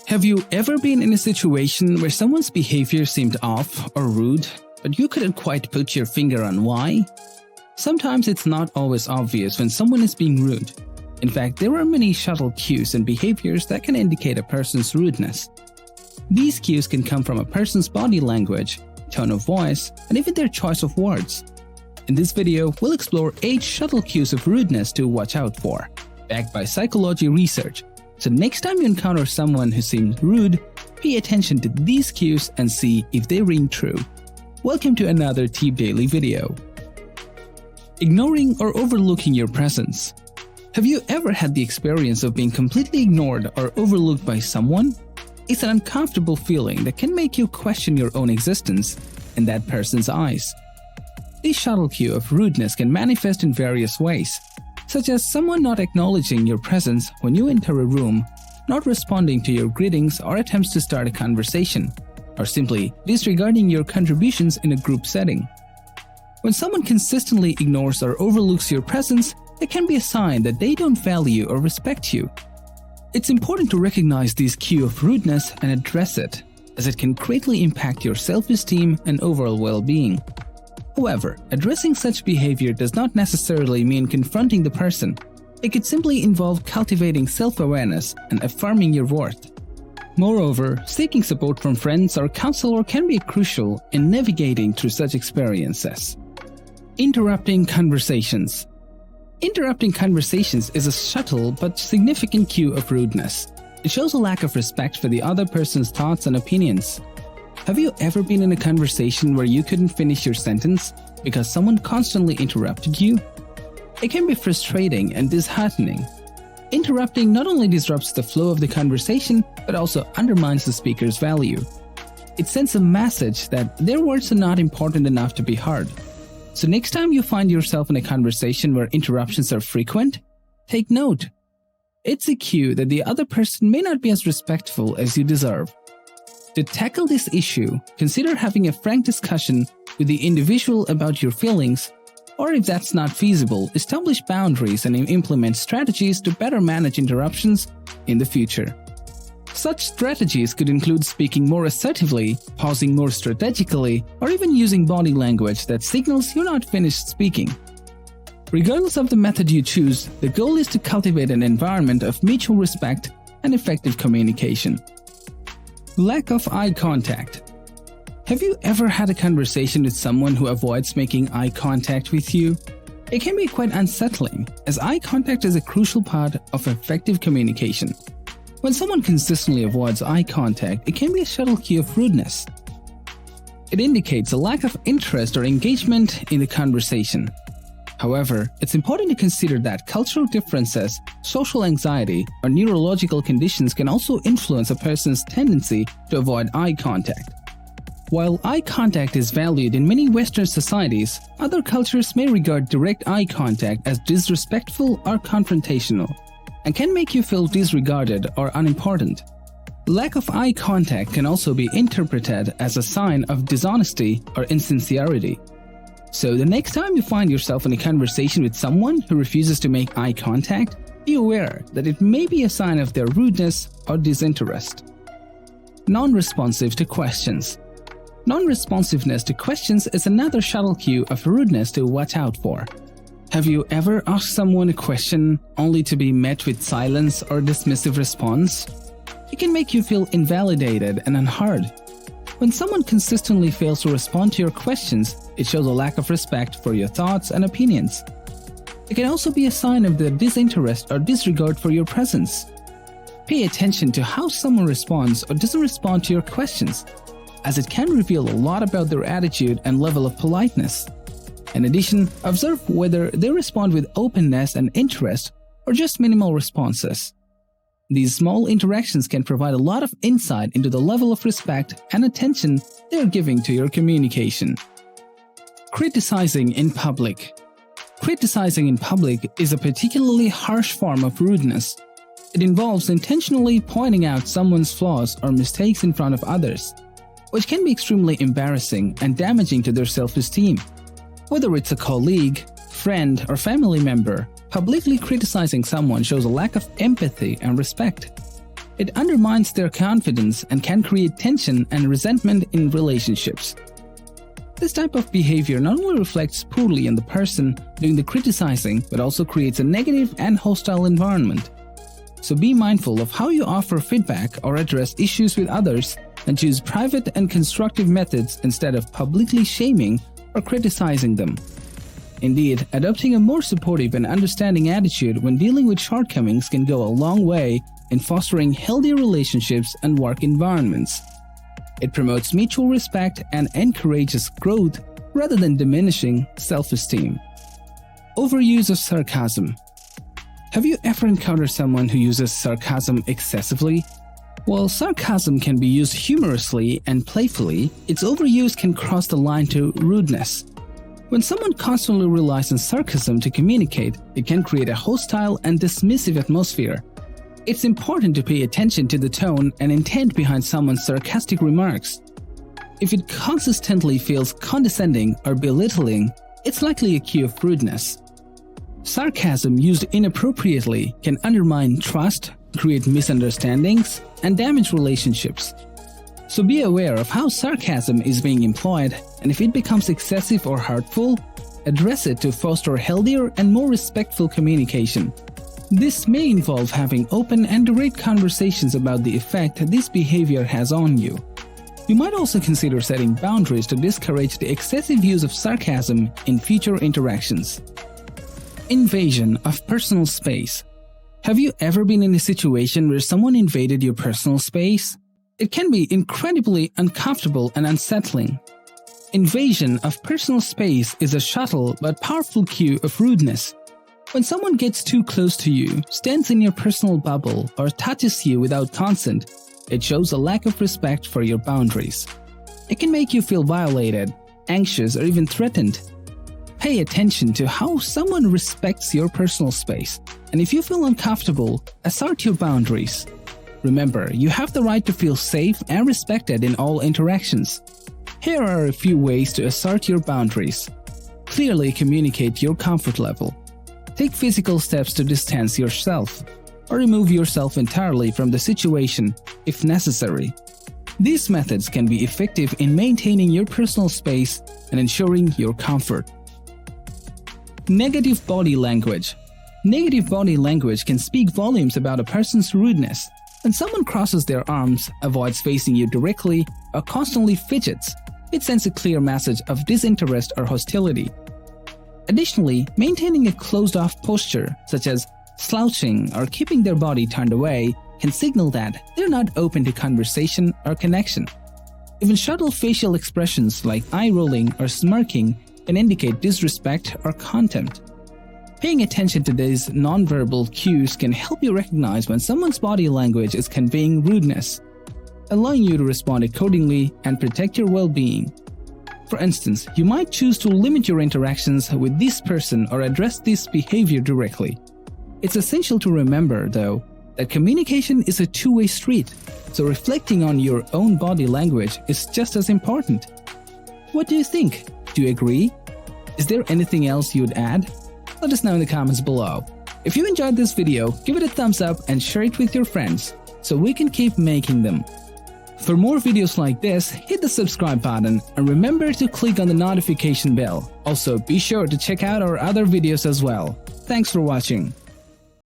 Have you ever been in a situation where someone's behavior seemed off or rude, but you couldn't quite put your finger on why? Sometimes it's not always obvious when someone is being rude. In fact, there are many subtle cues and behaviors that can indicate a person's rudeness. These cues can come from a person's body language, tone of voice, and even their choice of words. In this video, we'll explore 8 subtle cues of rudeness to watch out for, backed by psychology research. So next time you encounter someone who seems rude, pay attention to these cues and see if they ring true. Welcome to another Tip Daily video. Ignoring or overlooking your presence. Have you ever had the experience of being completely ignored or overlooked by someone? It's an uncomfortable feeling that can make you question your own existence in that person's eyes. This subtle cue of rudeness can manifest in various ways, such as someone not acknowledging your presence when you enter a room, not responding to your greetings or attempts to start a conversation, or simply disregarding your contributions in a group setting. When someone consistently ignores or overlooks your presence, it can be a sign that they don't value or respect you. It's important to recognize this cue of rudeness and address it, as it can greatly impact your self-esteem and overall well-being. However, addressing such behavior does not necessarily mean confronting the person. It could simply involve cultivating self-awareness and affirming your worth. Moreover, seeking support from friends or counselor can be crucial in navigating through such experiences. Interrupting conversations. Interrupting conversations is a subtle but significant cue of rudeness. It shows a lack of respect for the other person's thoughts and opinions. Have you ever been in a conversation where you couldn't finish your sentence because someone constantly interrupted you? It can be frustrating and disheartening. Interrupting not only disrupts the flow of the conversation, but also undermines the speaker's value. It sends a message that their words are not important enough to be heard. So next time you find yourself in a conversation where interruptions are frequent, take note. It's a cue that the other person may not be as respectful as you deserve. To tackle this issue, consider having a frank discussion with the individual about your feelings, or if that's not feasible, establish boundaries and implement strategies to better manage interruptions in the future. Such strategies could include speaking more assertively, pausing more strategically, or even using body language that signals you're not finished speaking. Regardless of the method you choose, the goal is to cultivate an environment of mutual respect and effective communication. Lack of eye contact. Have you ever had a conversation with someone who avoids making eye contact with you? It can be quite unsettling, as eye contact is a crucial part of effective communication. When someone consistently avoids eye contact, it can be a subtle cue of rudeness. It indicates a lack of interest or engagement in the conversation. However, it's important to consider that cultural differences, social anxiety, or neurological conditions can also influence a person's tendency to avoid eye contact. While eye contact is valued in many Western societies, other cultures may regard direct eye contact as disrespectful or confrontational, and can make you feel disregarded or unimportant. Lack of eye contact can also be interpreted as a sign of dishonesty or insincerity. So the next time you find yourself in a conversation with someone who refuses to make eye contact, be aware that it may be a sign of their rudeness or disinterest. Non-responsive to questions. Non-responsiveness to questions is another subtle cue of rudeness to watch out for. Have you ever asked someone a question only to be met with silence or dismissive response? It can make you feel invalidated and unheard. When someone consistently fails to respond to your questions, it shows a lack of respect for your thoughts and opinions. It can also be a sign of their disinterest or disregard for your presence. Pay attention to how someone responds or doesn't respond to your questions, as it can reveal a lot about their attitude and level of politeness. In addition, observe whether they respond with openness and interest or just minimal responses. These small interactions can provide a lot of insight into the level of respect and attention they are giving to your communication. Criticizing in public. Criticizing in public is a particularly harsh form of rudeness. It involves intentionally pointing out someone's flaws or mistakes in front of others, which can be extremely embarrassing and damaging to their self-esteem. Whether it's a colleague, friend, or family member, publicly criticizing someone shows a lack of empathy and respect. It undermines their confidence and can create tension and resentment in relationships. This type of behavior not only reflects poorly on the person doing the criticizing, but also creates a negative and hostile environment. So be mindful of how you offer feedback or address issues with others, and choose private and constructive methods instead of publicly shaming or criticizing them. Indeed, adopting a more supportive and understanding attitude when dealing with shortcomings can go a long way in fostering healthier relationships and work environments. It promotes mutual respect and encourages growth rather than diminishing self-esteem. Overuse of sarcasm. Have you ever encountered someone who uses sarcasm excessively? While sarcasm can be used humorously and playfully, its overuse can cross the line to rudeness. When someone constantly relies on sarcasm to communicate, it can create a hostile and dismissive atmosphere. It's important to pay attention to the tone and intent behind someone's sarcastic remarks. If it consistently feels condescending or belittling, it's likely a cue of rudeness. Sarcasm used inappropriately can undermine trust, create misunderstandings, and damage relationships. So be aware of how sarcasm is being employed, and if it becomes excessive or hurtful, address it to foster healthier and more respectful communication. This may involve having open and direct conversations about the effect this behavior has on you. You might also consider setting boundaries to discourage the excessive use of sarcasm in future interactions. Invasion of personal space. Have you ever been in a situation where someone invaded your personal space? It can be incredibly uncomfortable and unsettling. Invasion of personal space is a subtle but powerful cue of rudeness. When someone gets too close to you, stands in your personal bubble, or touches you without consent, it shows a lack of respect for your boundaries. It can make you feel violated, anxious, or even threatened. Pay attention to how someone respects your personal space, and if you feel uncomfortable, assert your boundaries. Remember, you have the right to feel safe and respected in all interactions. Here are a few ways to assert your boundaries. Clearly communicate your comfort level. Take physical steps to distance yourself, or remove yourself entirely from the situation if necessary. These methods can be effective in maintaining your personal space and ensuring your comfort. Negative body language. Negative body language can speak volumes about a person's rudeness. When someone crosses their arms, avoids facing you directly, or constantly fidgets, it sends a clear message of disinterest or hostility. Additionally, maintaining a closed-off posture, such as slouching or keeping their body turned away, can signal that they're not open to conversation or connection. Even subtle facial expressions like eye rolling or smirking can indicate disrespect or contempt. Paying attention to these nonverbal cues can help you recognize when someone's body language is conveying rudeness, allowing you to respond accordingly and protect your well-being. For instance, you might choose to limit your interactions with this person or address this behavior directly. It's essential to remember, though, that communication is a two-way street, so reflecting on your own body language is just as important. What do you think? Do you agree? Is there anything else you'd add? Let us know in the comments below. If you enjoyed this video, give it a thumbs up and share it with your friends so we can keep making them. For more videos like this, hit the subscribe button and remember to click on the notification bell. Also, be sure to check out our other videos as well. Thanks for watching.